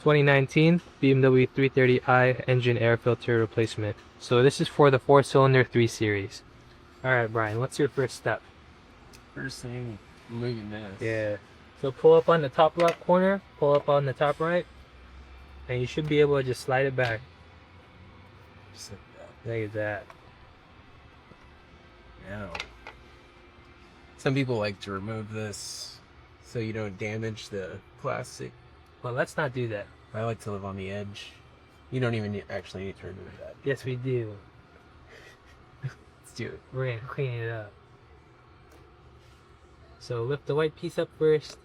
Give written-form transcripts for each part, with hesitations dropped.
2019 BMW 330i engine air filter replacement. So this is for the 4-cylinder 3 Series. Alright, Brian, what's your first step? First thing, moving this. Yeah. So pull up on the top left corner, pull up on the top right, and you should be able to just slide it back. Just like that. Look at that. Now, some people like to remove this so you don't damage the plastic. Well, let's not do that. I like to live on the edge. You don't even actually need to remove that. Yes, we do. Let's do it. We're gonna clean it up. So lift the white piece up first.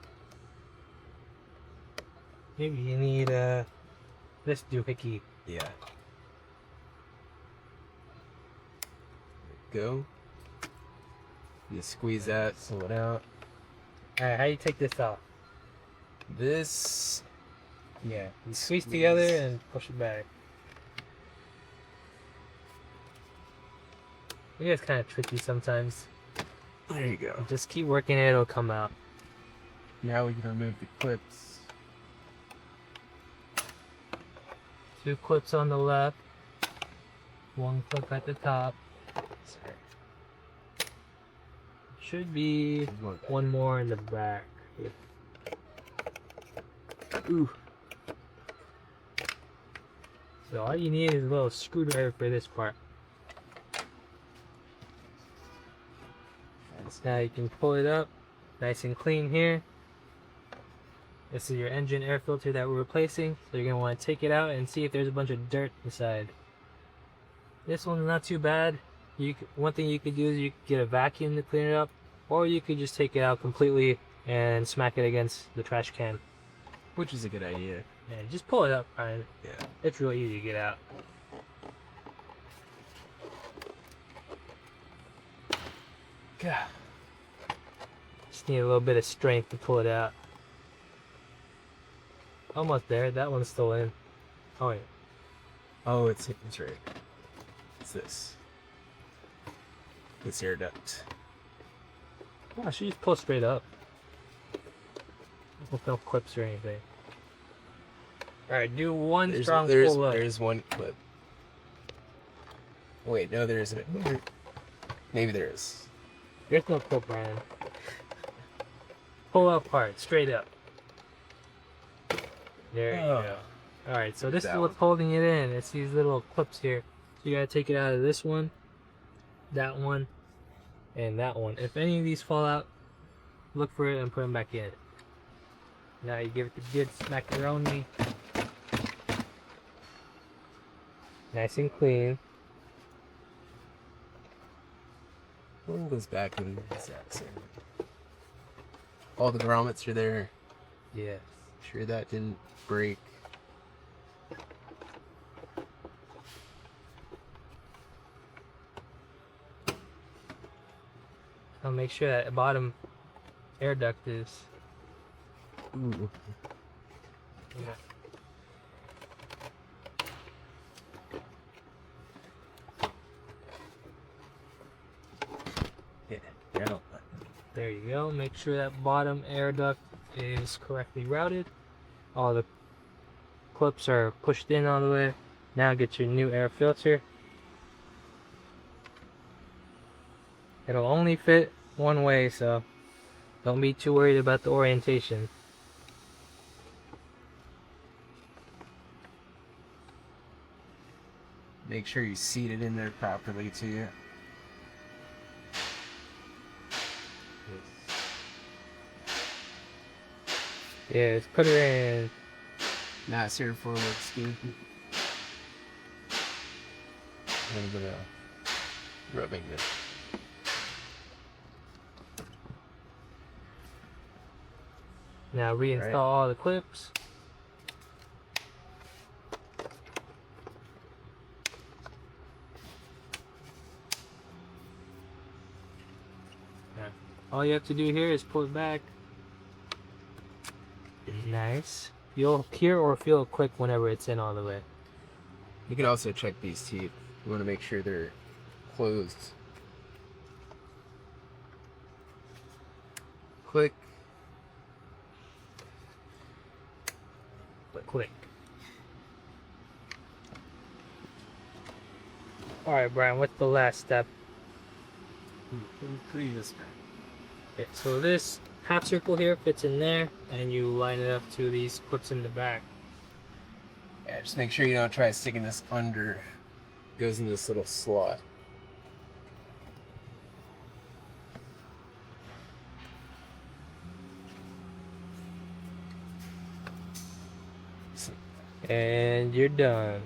Maybe you need this doohickey. Yeah. There you go. You squeeze that, pull it out. Alright, how do you take this off? This, Yeah, you squeeze together and push it back. It is kind of tricky sometimes. there you go. Just keep working it, it'll come out. Now we can remove the clips. 2 clips on the left, 1 clip at the top. Sorry. Should be There's one back. 1 more in the back. Ooh. So all you need is a little screwdriver for this part. So now you can pull it up, nice and clean here. This is your engine air filter that we're replacing, so you're going to want to take it out and see if there's a bunch of dirt inside. This one's not too bad. One thing you could do is you could get a vacuum to clean it up, or you could just take it out completely and smack it against the trash can. Which is a good idea. Yeah, just pull it up, Ryan. Yeah. It's real easy to get out. God. Just need a little bit of strength to pull it out. Almost there. That one's still in. Oh wait. Oh, it's right. It's this. This air duct. Oh, I should just pull straight up. With no clips or anything. Alright, do one strong pull up. There's one clip. Wait, no, there isn't. Maybe there is. There's no clip, Brian. Pull up hard, straight up. There you go. Alright, so this is what's holding it in. It's these little clips here. So you gotta take it out of this one, that one, and that one. If any of these fall out, look for it and put them back in. Now you give it the good macaroni. Nice and clean. Pull this back in the exact same. All the grommets are there. Yes. Sure that didn't break. I'll make sure that bottom air duct is. Ooh. Yeah. Yeah. Yeah. There you go. Make sure that bottom air duct is correctly routed. All the clips are pushed in all the way. Now get your new air filter. It'll only fit one way, so don't be too worried about the orientation. Make sure you seat it in there properly too. Yeah, let's put it in. Not here for looks good. A little bit of rubbing this. Now reinstall all the clips. All you have to do here is pull it back. Nice. You'll hear or feel a click whenever it's in all the way. You can also check these teeth. You want to make sure they're closed. Click. Click. click. Alright, Brian, what's the last step? Okay, so this half circle here fits in there, and you line it up to these clips in the back. Yeah, just make sure you don't try sticking this under. It goes in this little slot. And you're done.